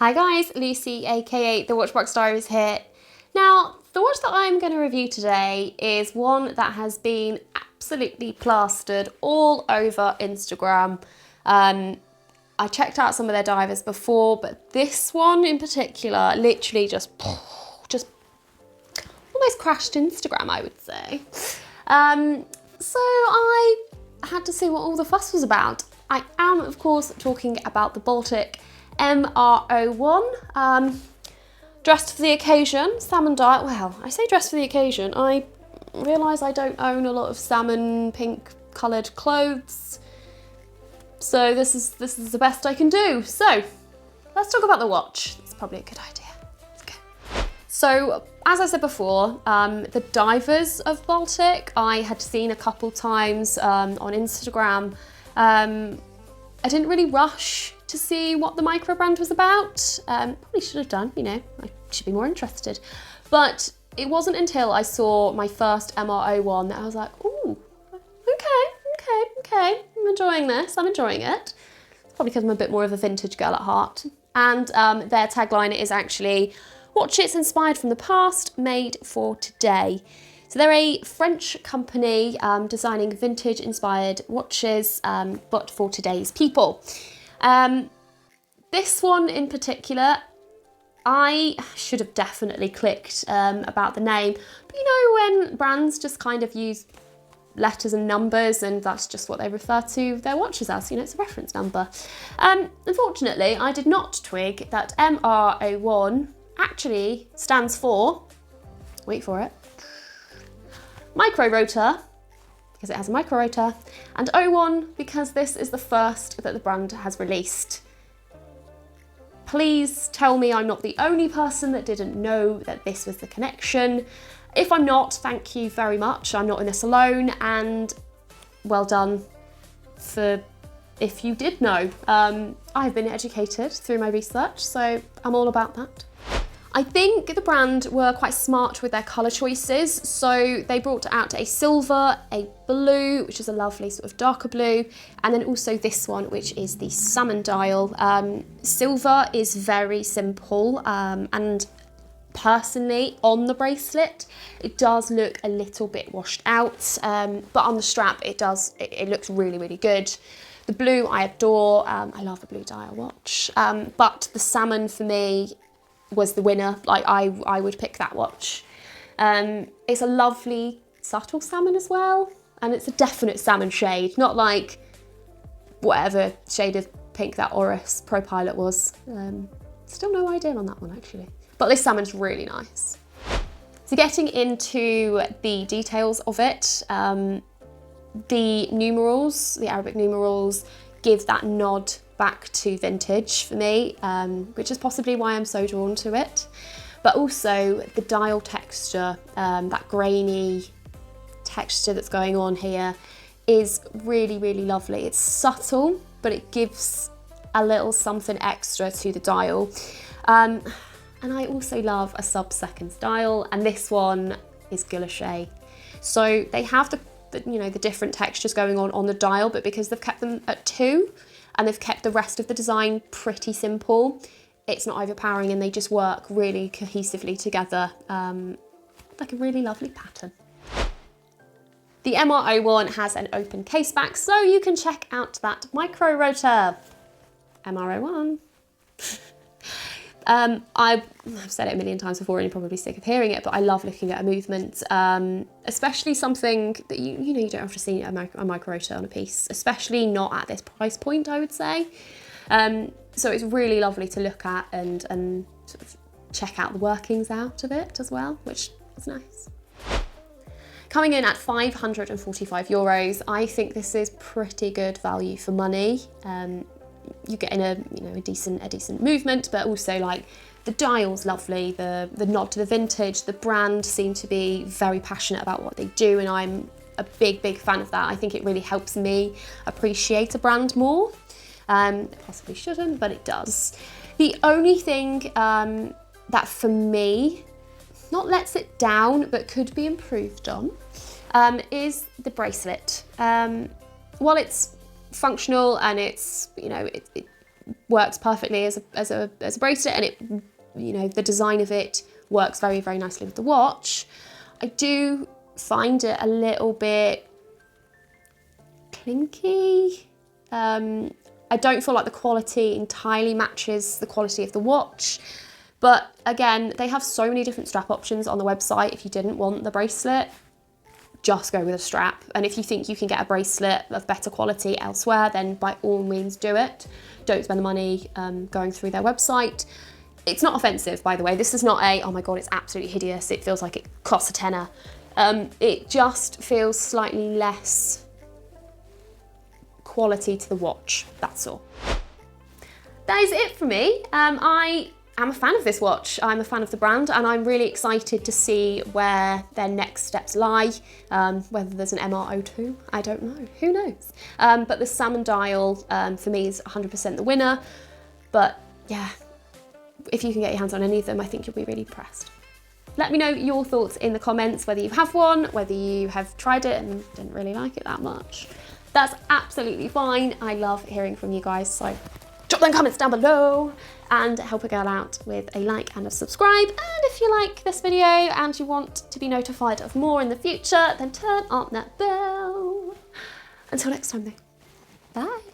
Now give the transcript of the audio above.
Hi guys, Lucy aka the Watchbox Diaries here. Now, the watch that I'm going to review today is one that has been absolutely plastered all over Instagram. I checked out some of their divers before, but this one in particular literally just almost crashed Instagram, I would say. So I had to see what all the fuss was about. I am, of course, talking about the Baltic MR01. Dressed for the occasion, salmon dial. Well, I say dressed for the occasion. I realise I don't own a lot of salmon pink coloured clothes. So this is the best I can do. So let's talk about the watch. It's probably a good idea. Let's go. So as I said before, the divers of Baltic, I had seen a couple times on Instagram. I didn't really rush to see what the micro brand was about. Probably should have done, you know, I should be more interested. But it wasn't until I saw my first MR01 that I was like, ooh, okay, I'm enjoying this, I'm enjoying it. It's probably because I'm a bit more of a vintage girl at heart. And their tagline is actually, watches inspired from the past, made for today. So they're a French company designing vintage inspired watches, but for today's people. This one in particular, I should have definitely clicked about the name, but you know when brands just kind of use letters and numbers and that's just what they refer to their watches as, you know, it's a reference number. Unfortunately, I did not twig that MR01 actually stands for, wait for it, micro rotor, because it has a micro rotor, and 01 because this is the first that the brand has released. Please tell me I'm not the only person that didn't know that this was the connection. If I'm not, thank you very much. I'm not in this alone, and well done for if you did know. I've been educated through my research, so I'm all about that. I think the brand were quite smart with their colour choices. So they brought out a silver, a blue, which is a lovely sort of darker blue, and then also this one, which is the salmon dial. Silver is very simple, and personally on the bracelet, it does look a little bit washed out, but on the strap, it looks really, really good. The blue I adore, I love the blue dial watch, but the salmon for me was the winner. Like I would pick that watch. It's a lovely subtle salmon as well, and it's a definite salmon shade, not like whatever shade of pink that Oris Pro Pilot was. Still no idea on that one actually, but this salmon's really nice. So getting into the details of it, the numerals, the Arabic numerals, give that nod back to vintage for me, which is possibly why I'm so drawn to it. But also the dial texture, that grainy texture that's going on here is really, really lovely. It's subtle, but it gives a little something extra to the dial. And I also love a sub-seconds dial, and this one is guilloche. So they have the you know, the different textures going on the dial, but because they've kept them at 2 and they've kept the rest of the design pretty simple, it's not overpowering and they just work really cohesively together, like a really lovely pattern. The MR01 has an open case back, so you can check out that micro rotor. MR01. I've said it a million times before and you're probably sick of hearing it, but I love looking at a movement, especially something that you know you don't have to see a micro rotor on a piece, especially not at this price point, I would say. So it's really lovely to look at and sort of check out the workings out of it as well, which is nice. Coming in at €545, I think this is pretty good value for money. You get in a decent movement, but also like the dial's lovely, the nod to the vintage, the brand seem to be very passionate about what they do, and I'm a big fan of that. I think it really helps me appreciate a brand more. It possibly shouldn't, but it does. The only thing that for me not lets it down, but could be improved on, is the bracelet. While it's functional and it's, you know, works perfectly as a bracelet, and it, you know, the design of it works very, very nicely with the watch. I do find it a little bit clinky. I don't feel like the quality entirely matches the quality of the watch. But again, they have so many different strap options on the website. If you didn't want the bracelet, just go with a strap. And if you think you can get a bracelet of better quality elsewhere, then by all means do it. Don't spend the money going through their website. It's not offensive, by the way. This is not a, oh my God, it's absolutely hideous. It feels like it costs a tenner. It just feels slightly less quality to the watch, that's all. That is it for me. I am a fan of this watch. I'm a fan of the brand, and I'm really excited to see where their next steps lie. Whether there's an MR02, I don't know, who knows? But the Salmon dial for me is 100% the winner. But yeah, if you can get your hands on any of them, I think you'll be really impressed. Let me know your thoughts in the comments, whether you have one, whether you have tried it and didn't really like it that much. That's absolutely fine. I love hearing from you guys, so drop them comments down below and help a girl out with a like and a subscribe. And if you like this video and you want to be notified of more in the future, then turn on that bell. Until next time though, bye.